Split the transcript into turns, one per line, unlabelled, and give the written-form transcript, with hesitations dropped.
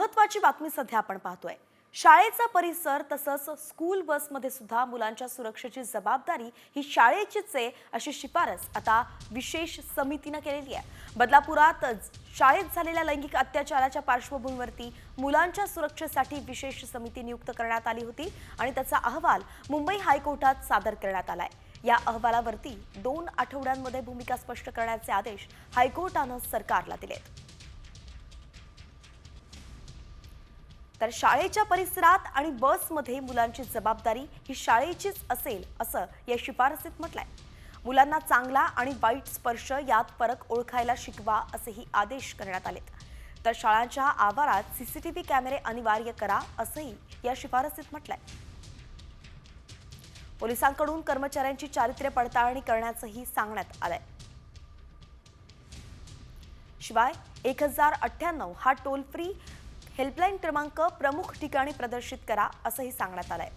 महत्त्वाची बातमी सध्या आपण पाहतोय। शाळेचा परिसर तसंच स्कूल बसमध्ये सुद्धा मुलांच्या सुरक्षेची जबाबदारी ही शाळेचीच आहे अशी शिफारस आता विशेष समितीने केलेली आहे। बदलापुरात शाळेत झालेल्या लैंगिक अत्याचाराच्या पार्श्वभूमीवरती मुलांच्या सुरक्षेसाठी विशेष समिती नियुक्त करण्यात आली होती आणि त्याचा अहवाल मुंबई हायकोर्टात सादर करण्यात आलाय। या अहवालावरती 2 आठवड्यांमध्ये भूमिका स्पष्ट करण्याचे आदेश हायकोर्टाने सरकारला दिलेत। तर शाळेच्या परिसरात आणि बसमध्ये मुलांची जबाबदारी ही शाळेचीच असेल असं या शिफारसीत म्हटलंय। मुलांना चांगला आणि वाईट स्पर्श यात फरक ओळखायला शिकवा असेही आदेश करण्यात आलेत। तर शाळांच्या आवारात सीसीटीव्ही कॅमेरे अनिवार्य करा असंही या शिफारसीत म्हटलंय। पोलिसांकडून कर्मचाऱ्यांची चारित्र्य पडताळणी करण्याचंही सांगण्यात आलंय। शिवाय 1098 हा टोल फ्री हेल्पलाईन क्रमांक प्रमुख ठिकाणी प्रदर्शित करा असंही सांगण्यात आलंय।